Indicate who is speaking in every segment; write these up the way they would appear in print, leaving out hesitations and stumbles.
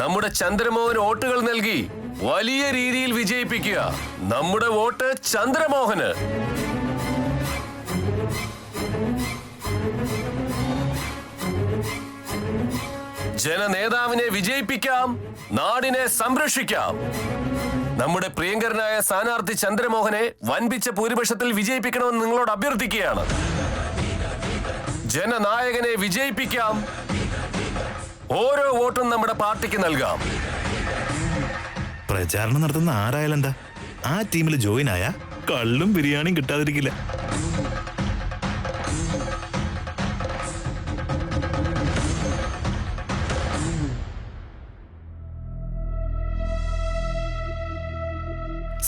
Speaker 1: നമ്മുടെ ചന്ദ്രമോഹൻ വോട്ടുകൾ നൽകി വലിയ രീതിയിൽ വിജയിപ്പിക്കുക. നമ്മുടെ വോട്ട് ചന്ദ്രമോഹന്. ജനനേതാവിനെ വിജയിപ്പിക്കാം, നാടിനെ സംരക്ഷിക്കാം. നമ്മുടെ പ്രിയങ്കരനായ സ്ഥാനാർത്ഥി ചന്ദ്രമോഹനെ വൻപിച്ച ഭൂരിപക്ഷത്തിൽ വിജയിപ്പിക്കണമെന്ന് നിങ്ങളോട് അഭ്യർത്ഥിക്കുകയാണ്. ജനനായകനെ വിജയിപ്പിക്കാം. ഓരോ വോട്ടും നമ്മുടെ പാർട്ടിക്ക് നൽകാം.
Speaker 2: പ്രചാരണം നടത്തുന്ന ആരായാലും എന്താ, ആ ടീമിൽ ജോയിൻ ആയ കള്ളും ബിരിയാണിയും കിട്ടാതിരിക്കില്ല.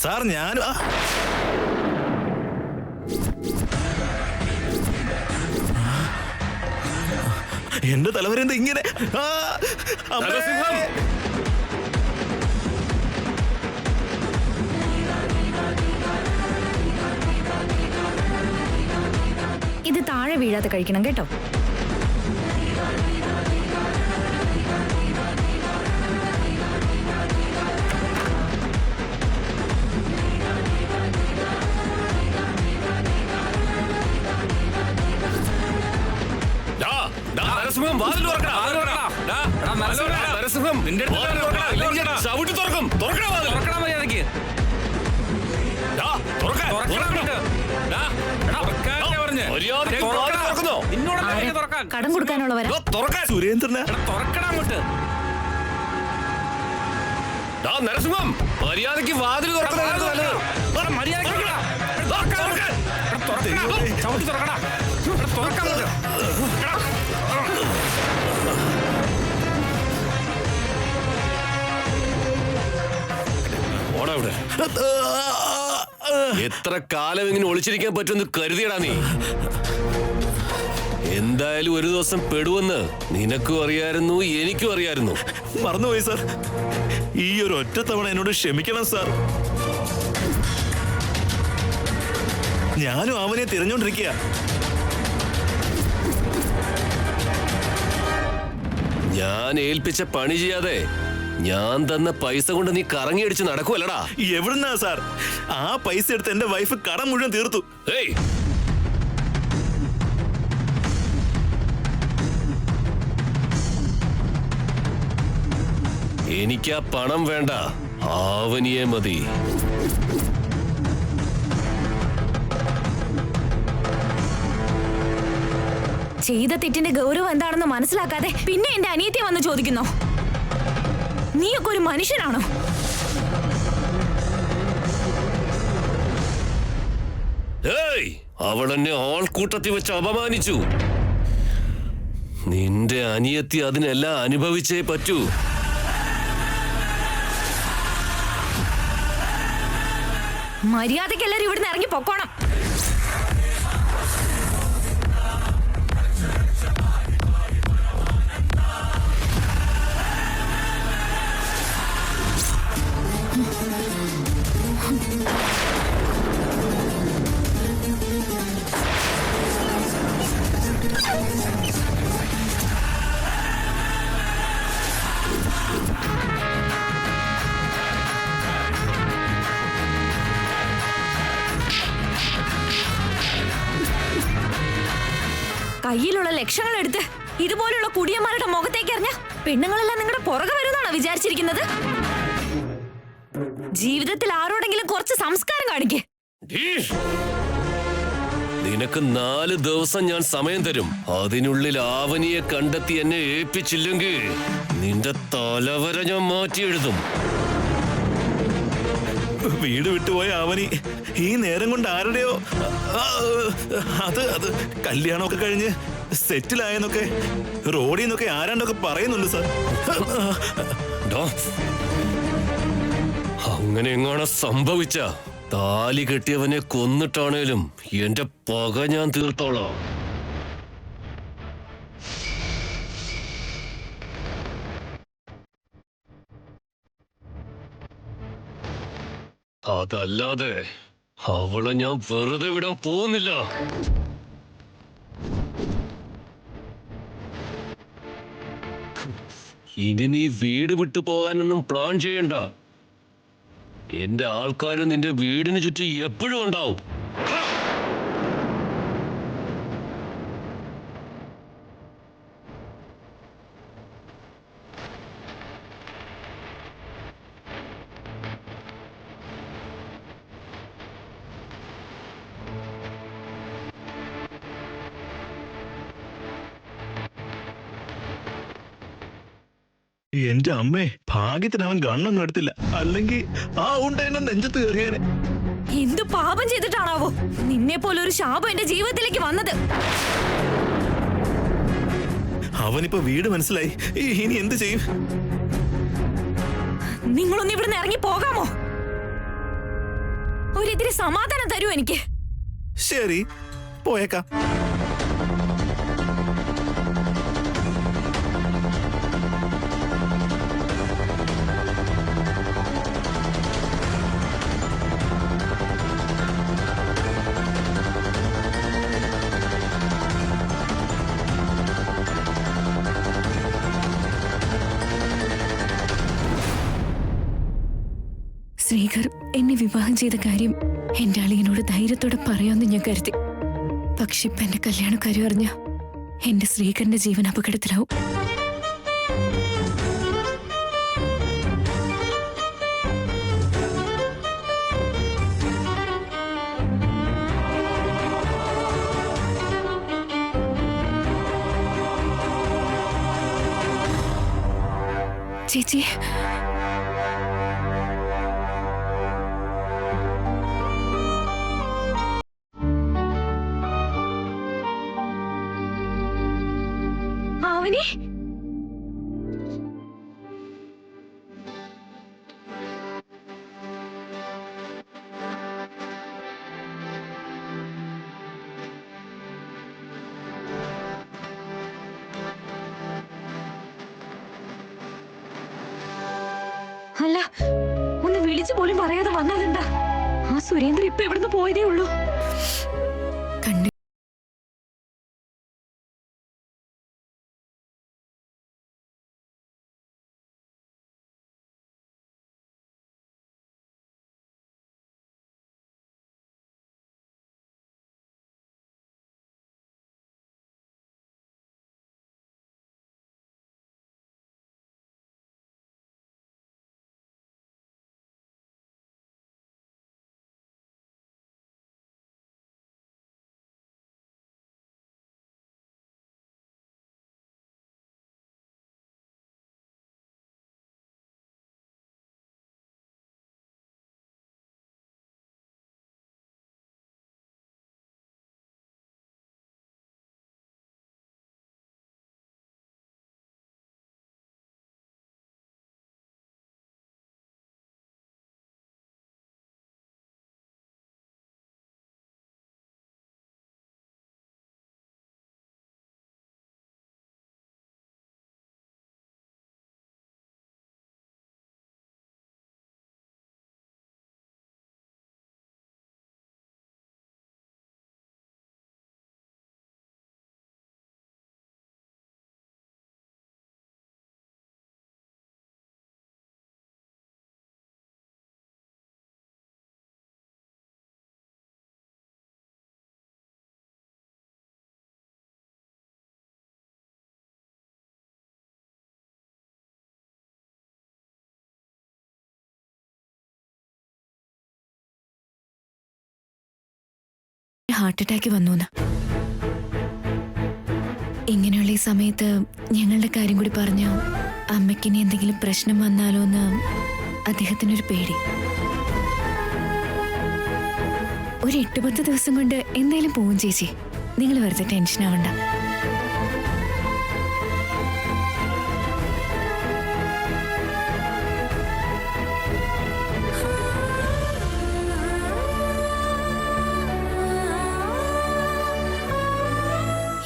Speaker 2: സാർ ഞാനും എന്റെ തലവരെന്താ ഇങ്ങനെ?
Speaker 3: ഇത് താഴെ വീഴാതെ കഴിക്കണം കേട്ടോ. കടം കൊടുക്കാനുള്ളവരാ.
Speaker 2: സുരേന്ദ്രനാ?
Speaker 1: നരസിംഹം, മര്യാദക്ക് വാതിൽ ഓടവിടെ. എത്ര കാലം ഇങ്ങനെ ഒളിച്ചിരിക്കാൻ പറ്റുമെന്ന് കരുതിയടാ നീ? എന്തായാലും ഒരു ദിവസം പെടുവെന്ന് നിനക്കും അറിയായിരുന്നു, എനിക്കും അറിയായിരുന്നു.
Speaker 2: മറന്നുപോയി സാർ. ഈ ഒരു ഒറ്റ തവണ എന്നോട് ക്ഷമിക്കണം സാർ. ഞാനും അവനെ തിരഞ്ഞോണ്ടിരിക്കുക.
Speaker 1: ഞാൻ ഏൽപ്പിച്ച പണി ചെയ്യാതെ ഞാൻ തന്ന പൈസ കൊണ്ട് നീ കറങ്ങിയടിച്ച് നടക്കുവല്ലടാ.
Speaker 2: എവിടുന്നാ സാർ? ആ പൈസ എടുത്ത് എന്റെ വൈഫ് കടം മുഴുവൻ തീർത്തു.
Speaker 1: ഏയ്, എനിക്കാ പണം വേണ്ട, ആവനിയെ മതി.
Speaker 3: ചെയ്ത തെറ്റിന്റെ ഗൗരവം എന്താണെന്ന് മനസ്സിലാക്കാതെ പിന്നെ എന്റെ അനിയത്തെ വന്ന് ചോദിക്കുന്നു. നീയൊക്കെ ഒരു മനുഷ്യനാണോ?
Speaker 1: ഏയ്, അവളെന്നെ ആൾക്കൂട്ടത്തിൽ വെച്ച് അപമാനിച്ചു. നിന്റെ അനിയത്തി അതിനെല്ലാം അനുഭവിച്ചേ പറ്റൂ.
Speaker 3: മര്യാദയ്ക്ക് എല്ലാരും ഇവിടുന്ന് ഇറങ്ങി പൊക്കോണം. കയ്യിലുള്ള ലക്ഷങ്ങൾ എടുത്ത് ഇതുപോലുള്ള കുടിയന്മാരുടെ മുഖത്തേക്ക് എറിഞ്ഞ പെണ്ണുങ്ങളെല്ലാം നിങ്ങളുടെ പുറകെ വരുന്നാണോ വിചാരിച്ചിരിക്കുന്നത്? ജീവിതത്തിൽ ആരോടെങ്കിലും കുറച്ച് സംസ്കാരം കാണിക്കേ.
Speaker 1: നിനക്ക് 4 ദിവസം ഞാൻ സമയം തരും. അതിനുള്ളിൽ ആവനിയെ കണ്ടെത്തി എന്നെ ഏൽപ്പിച്ചില്ലെങ്കിൽ നിന്റെ തലവര ഞാൻ മാറ്റി എഴുതും.
Speaker 2: വീട് വിട്ടുപോയ ആവനി ഈ നേരം കൊണ്ട് ആരുടെയോ അത് കല്യാണമൊക്കെ കഴിഞ്ഞ് സെറ്റിലായെന്നൊക്കെ റോഡിൽ നിന്നൊക്കെ ആരാണ്ടൊക്കെ പറയുന്നുണ്ട് സാർ.
Speaker 1: അങ്ങനെ എങ്ങാണ് സംഭവിച്ച താലി കെട്ടിയവനെ കൊന്നിട്ടാണേലും എന്റെ പക ഞാൻ തീർത്തോളാം. അതല്ലാതെ അവളെ ഞാൻ വെറുതെ വിടാൻ പോകുന്നില്ല. ഇനി നീ വീട് വിട്ടു പോകാനൊന്നും പ്ലാൻ ചെയ്യണ്ട. എന്റെ ആൾക്കാര് നിന്റെ വീടിന് ചുറ്റും എപ്പോഴും ഉണ്ടാവും.
Speaker 2: എന്റെ അമ്മേ, ഭാഗ്യത്തിന് അവൻ ഗണ്ണൊന്നും എടുത്തില്ല, അല്ലെങ്കിൽ ആ ഉണ്ട എന്നെ നെഞ്ചത്ത് കയറിയേനെ.
Speaker 3: എന്ത് പാപം ചെയ്തിട്ടാണാവോ നിന്നെ പോലെ ഒരു ശാപം എന്റെ ജീവിതത്തിലേക്ക് വന്നത്?
Speaker 2: അവനിപ്പോ വീട് മനസ്സിലായി. ഇനി എന്ത് ചെയ്യും?
Speaker 3: നിങ്ങളൊന്ന് ഇവിടുന്ന് ഇറങ്ങി പോകാമോ? ഒരിത്തിരി സമാധാനം തരൂ എനിക്ക്.
Speaker 2: ശരി, പോയേക്കാം.
Speaker 3: ശ്രീകർ എന്നെ വിവാഹം ചെയ്ത കാര്യം എന്റെ അളിയനോട് ധൈര്യത്തോടെ പറയാമെന്ന് ഞാൻ കരുതി. പക്ഷെ ഇപ്പൊ എന്റെ കല്യാണക്കാര്യം അറിഞ്ഞ എന്റെ ശ്രീകറിന്റെ ജീവൻ അപകടത്തിലാവും. ചേച്ചി, അല്ല, ഒന്ന് വിളിച്ചു പോലും പറയാതെ വന്നതെന്താ? ആ സുരേന്ദ്രൻ ഇപ്പൊ എവിടുന്ന് പോയതേ ഉള്ളൂ. കണ്ടു. ഹാർട്ട് അറ്റാക്ക് വന്നു. ഇങ്ങനെയുള്ള ഈ സമയത്ത് ഞങ്ങളുടെ കാര്യം കൂടി പറഞ്ഞ അമ്മയ്ക്കിനി എന്തെങ്കിലും പ്രശ്നം വന്നാലോ എന്ന് അദ്ദേഹത്തിനൊരു പേടി. ഒരു 8-10 ദിവസം കൊണ്ട് എന്തായാലും പോവും ചേച്ചി. നിങ്ങൾ വെറുതെ ടെൻഷൻ ആവണ്ട.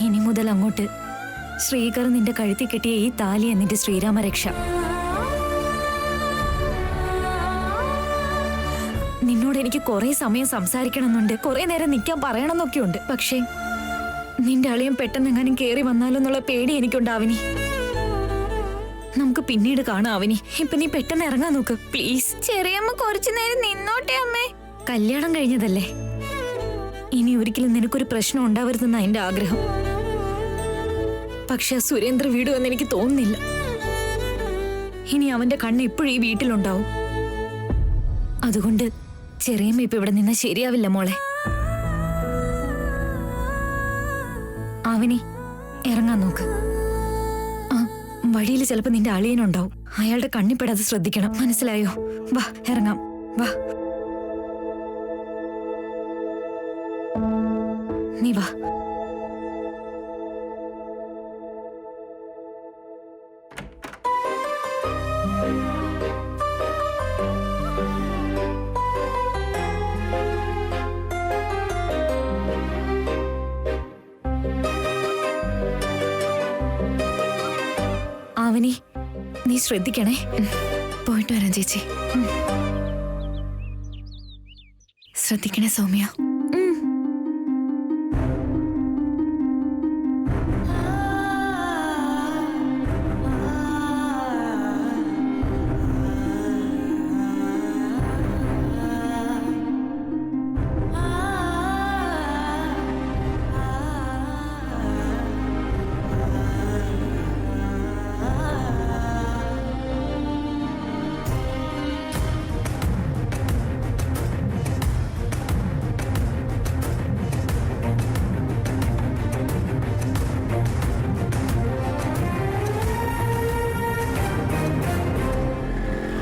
Speaker 3: ഇനി മുതൽ അങ്ങോട്ട് ശ്രീകർ നിന്റെ കഴുത്തി കെട്ടിയ ഈ താലി എന്നിന്റെ ശ്രീരാമരക്ഷ. നിന്നോട് എനിക്ക് കുറെ സമയം സംസാരിക്കണമെന്നുണ്ട്, കുറെ നേരം നിൽക്കാൻ പറയണമെന്നൊക്കെയുണ്ട്. പക്ഷേ നിന്റെ അളിയൻ പെട്ടെന്ന് എങ്ങാനും കേറി വന്നാലോ എന്നുള്ള പേടി എനിക്കുണ്ടാവിനി. നമുക്ക് പിന്നീട് കാണാം അവനി. ഇപ്പൊ നീ പെട്ടെന്ന് ഇറങ്ങാൻ നോക്ക് പ്ലീസ്. ചെറിയമ്മ കുറച്ചു നേരം നിന്നോട്ടെ അമ്മേ. കല്യാണം കഴിഞ്ഞതല്ലേ, ഇനി ഒരിക്കലും നിനക്കൊരു പ്രശ്നം ഉണ്ടാവരുതെന്ന എന്റെ ആഗ്രഹം. പക്ഷെ സുരേന്ദ്ര വീടുവെന്ന് എനിക്ക് തോന്നുന്നില്ല. ഇനി അവന്റെ കണ്ണ് ഇപ്പോഴും ഈ വീട്ടിലുണ്ടാവും. അതുകൊണ്ട് ചെറിയമ്മ ഇപ്പൊ ഇവിടെ നിന്ന് ശരിയാവില്ല മോളെ. അവനി ഇറങ്ങാൻ നോക്ക്. വഴിയിൽ ചിലപ്പോ നിന്റെ അളിയനുണ്ടാവും. അയാളുടെ കണ്ണിപ്പെടാതെ ശ്രദ്ധിക്കണം, മനസ്സിലായോ? വാ ഇറങ്ങാം, വാ. നീ വാ. അവനി, നീ ശ്രദ്ധിക്കണേ. പോയിട്ട് വരാം ചേച്ചി. ശ്രദ്ധിക്കണേ സൗമ്യ.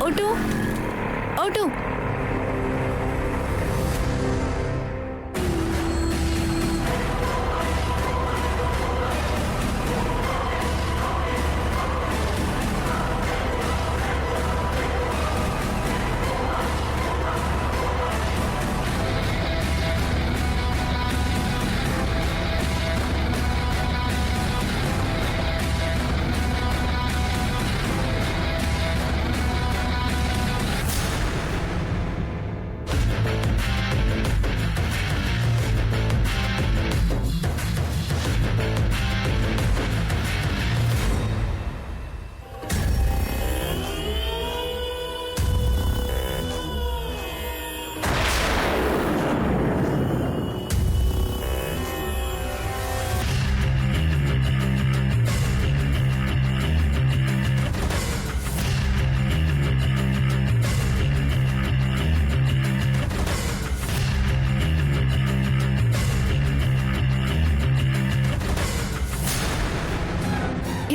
Speaker 3: Auto, auto.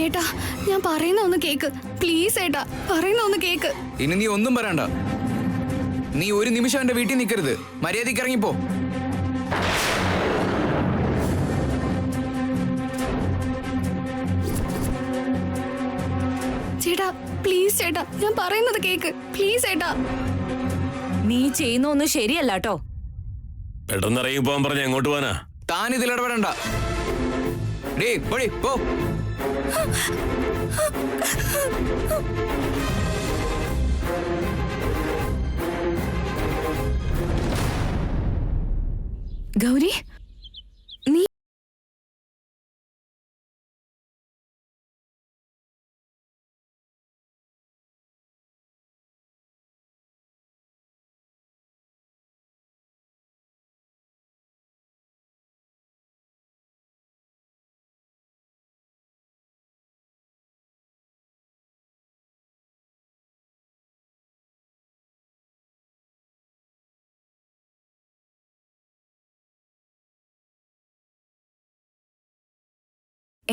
Speaker 4: ഏട്ടാ, ഞാൻ പറയുന്ന ഒന്ന് കേക്ക് പ്ലീസ്. ഏട്ടാ, പറയുന്ന ഒന്ന് കേക്ക്.
Speaker 5: ഇനി നീ ഒന്നും പറയണ്ട. നീ ഒരു നിമിഷം എന്റെ വീട്ടിൽ നിൽക്കരുത്. മര്യാദയ്ക്ക് ഇറങ്ങിപ്പോ.
Speaker 4: ചേട്ടാ പ്ലീസ്, ചേട്ടാ ഞാൻ പറയുന്നത് കേക്ക് പ്ലീസ്. ഏട്ടാ,
Speaker 3: നീ ചെയ്യുന്ന ഒന്നും ശരിയല്ല കേട്ടോ.
Speaker 1: പെട്ടെന്ന് ഇറങ്ങി പോകാൻ പറഞ്ഞ എങ്ങോട്ട് പോവാനാ?
Speaker 5: താൻ ഇതിൽ ഇടപെടണ്ട. ഡേ പോടി പോ.
Speaker 3: ഗൗരി, നീ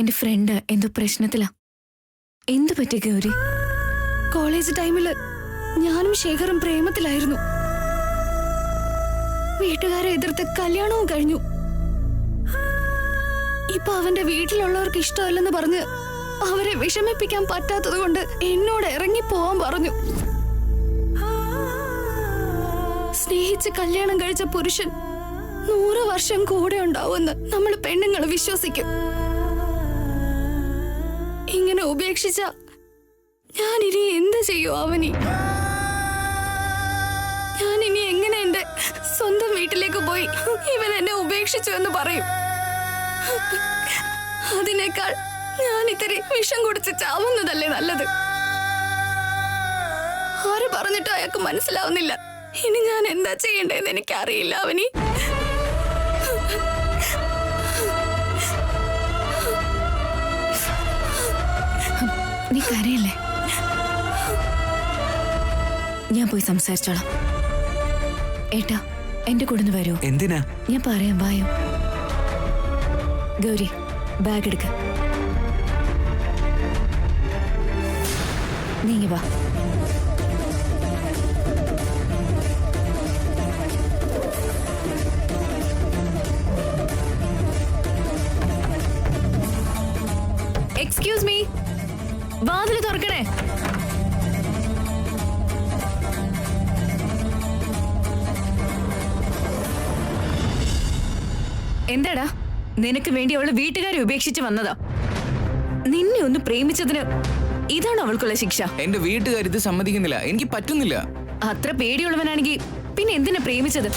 Speaker 3: എന്റെ ഫ്രണ്ട് എന്തോ പ്രശ്നത്തിലാ. എന്തു പറ്റി ഗൗരി?
Speaker 4: കോളേജ് ടൈമില് ഞാനും ശേഖറും പ്രേമത്തിലായിരുന്നു. വീട്ടുകാരെ എതിർത്ത് കല്യാണവും കഴിഞ്ഞു. ഇപ്പൊ അവന്റെ വീട്ടിലുള്ളവർക്ക് ഇഷ്ടമല്ലെന്ന് പറഞ്ഞ് അവരെ വിഷമിപ്പിക്കാൻ പറ്റാത്തത് കൊണ്ട് എന്നോട് ഇറങ്ങി പോവാൻ പറഞ്ഞു. സ്നേഹിച്ച് കല്യാണം കഴിച്ച പുരുഷൻ 100 വർഷം കൂടെ ഉണ്ടാവുമെന്ന് നമ്മൾ പെണ്ണുങ്ങൾ വിശ്വസിക്കും. ഇങ്ങനെ ഉപേക്ഷിച്ച ഞാൻ ഇനി എന്ത് ചെയ്യൂ അവനി? ഞാൻ ഇനി എങ്ങനെ എന്റെ സ്വന്തം വീട്ടിലേക്ക് പോയി ഇവൻ എന്നെ ഉപേക്ഷിച്ചു എന്ന് പറയും? അതിനേക്കാൾ ഞാൻ ഇത്തിരി വിഷം കുടിച്ച് ചാവുന്നതല്ലേ നല്ലത്. ആര് പറഞ്ഞിട്ടോ അയാൾക്ക് മനസ്സിലാവുന്നില്ല. ഇനി ഞാൻ എന്താ ചെയ്യണ്ടേന്ന് എനിക്കറിയില്ല അവനി.
Speaker 3: നീ കരയല്ലേ? ഞാൻ പോയി സംസാരിച്ചോളാം. ഏട്ടാ, എന്റെ കൂടെ ഒന്ന് വരൂ.
Speaker 5: എന്തിനാ?
Speaker 3: ഞാൻ പറയാം, വായോ. ഗൗരി, ബാഗ് എടുക്ക. നീങ്ങി വാ. എക്സ്ക്യൂസ് മീ, വാതില് തുറക്കണേ. എന്താടാ, നിനക്ക് വേണ്ടി അവള് വീട്ടുകാരെ ഉപേക്ഷിച്ച് വന്നതാ. നിന്നെ ഒന്ന് പ്രേമിച്ചതിന് ഇതാണോ അവൾക്കുള്ള ശിക്ഷ?
Speaker 5: എന്റെ വീട്ടുകാർ ഇത് സമ്മതിക്കുന്നില്ല. എനിക്ക് പറ്റുന്നില്ല.
Speaker 3: അത്ര പേടിയുള്ളവനാണെങ്കിൽ പിന്നെ എന്തിനാ പ്രേമിച്ചത്?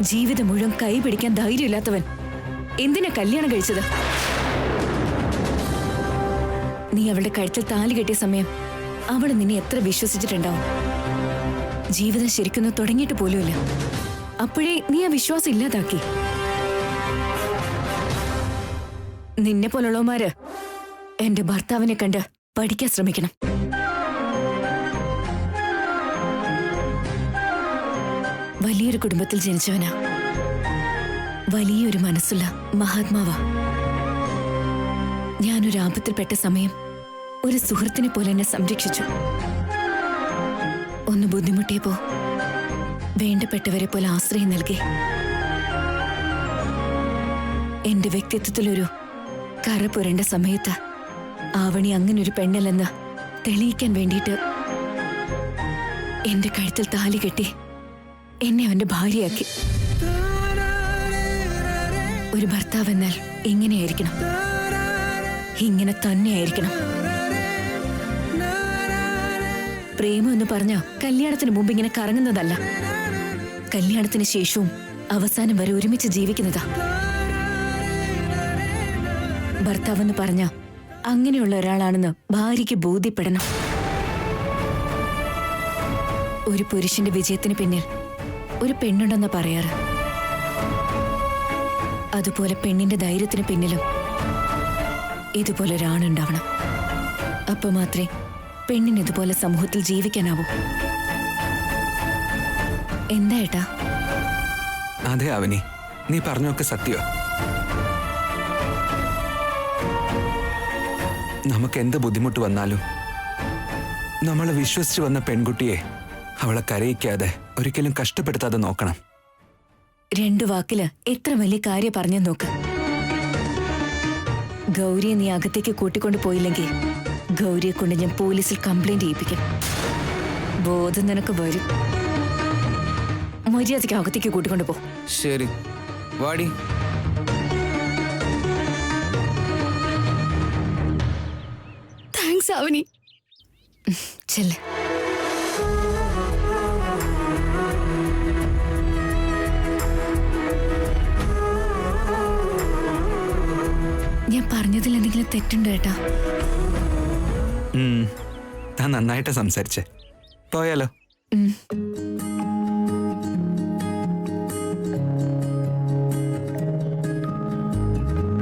Speaker 3: ജീവിതം മുഴുവൻ കൈ പിടിക്കാൻ ധൈര്യമില്ലാത്തവൻ എന്തിനാ കല്യാണം കഴിച്ചത്? നീ അവളുടെ കഴുത്തിൽ താലി കെട്ടിയ സമയം അവള് നിന്നെ എത്ര വിശ്വസിച്ചിട്ടുണ്ടാവും. ജീവിതം ശരിക്കൊന്നും തുടങ്ങിയിട്ട് പോലുമില്ല. അപ്പോഴേ നീ ആ വിശ്വാസം ഇല്ലാതാക്കി. നിന്നെ പോലുള്ളവന്മാര് എന്റെ ഭർത്താവിനെ കണ്ട് പഠിക്കാൻ ശ്രമിക്കണം. വലിയൊരു കുടുംബത്തിൽ ജനിച്ചവനാ. വലിയൊരു മനസ്സുള്ള മഹാത്മാവാ. ഞാനൊരു ആപത്തിൽപ്പെട്ട സമയം ഒരു സുഹൃത്തിനെ പോലെ എന്നെ സംരക്ഷിച്ചു. ഒന്ന് ബുദ്ധിമുട്ടിയപ്പോ വേണ്ടപ്പെട്ടവരെ പോലെ ആശ്രയം നൽകി. എന്റെ വ്യക്തിത്വത്തിലൊരു കറ പുരണ്ട സമയത്ത് ആവണി അങ്ങനൊരു പെണ്ണല്ലെന്ന് തെളിയിക്കാൻ വേണ്ടിയിട്ട് എന്റെ കഴുത്തിൽ താലി കെട്ടി എന്നെ അവന്റെ ഭാര്യയാക്കി. ഒരു ഭർത്താവ് എന്നാൽ ഇങ്ങനെയായിരിക്കണം, ഇങ്ങനെ തന്നെയായിരിക്കണം. പ്രേമം എന്ന് പറഞ്ഞാ കല്യാണത്തിന് മുമ്പ് ഇങ്ങനെ കറങ്ങുന്നതല്ല. കല്യാണത്തിന് ശേഷവും അവസാനം വരെ ഒരുമിച്ച് ജീവിക്കുന്നതാ. ഭർത്താവെന്ന് പറഞ്ഞ അങ്ങനെയുള്ള ഒരാളാണെന്ന് ഭാര്യയ്ക്ക് ബോധ്യപ്പെടണം. ഒരു പുരുഷന്റെ വിജയത്തിന് പിന്നിൽ ഒരു പെണ്ണുണ്ടെന്ന് പറയാറ്. അതുപോലെ പെണ്ണിന്റെ ധൈര്യത്തിന് പിന്നിലും ഇതുപോലെ ഒരാണുണ്ടാവണം. അപ്പൊ മാത്രമേ പെണ്ണിന് ഇതുപോലെ സമൂഹത്തിൽ ജീവിക്കാനാവൂ. എന്താ ഏട്ടാ?
Speaker 5: അതെ അവനി, നീ പറഞ്ഞൊക്കെ സത്യം. നമുക്ക് എന്ത് ബുദ്ധിമുട്ട് വന്നാലും നമ്മളെ വിശ്വസിച്ച് വന്ന പെൺകുട്ടിയെ അവളെ കരയിക്കാതെ ഒരിക്കലും കഷ്ടപ്പെടുത്താതെ നോക്കണം.
Speaker 3: രണ്ടു വാക്കില് എത്ര വലിയ കാര്യം പറഞ്ഞു നോക്ക്. ഗൗരിയെ നീ അകത്തേക്ക് കൂട്ടിക്കൊണ്ടു പോയില്ലെങ്കിൽ ഗൗരിയെ കൊണ്ട് ഞാൻ പോലീസിൽ കംപ്ലൈന്റ് ചെയ്യിപ്പിക്കും. ബോധം നിനക്ക് വരും. മര്യാദയ്ക്ക് അകത്തേക്ക് കൂട്ടിക്കൊണ്ടു പോ.
Speaker 5: ശരി, വാടി.
Speaker 4: താങ്ക്സ് അവനി.
Speaker 3: ചെല്ല്. ഞാൻ പറഞ്ഞതിൽ എന്തെങ്കിലും തെറ്റുണ്ടോ ഏട്ടാ?
Speaker 5: താൻ നന്നായിട്ട് സംസാരിച്ചേ. പോയാലോ?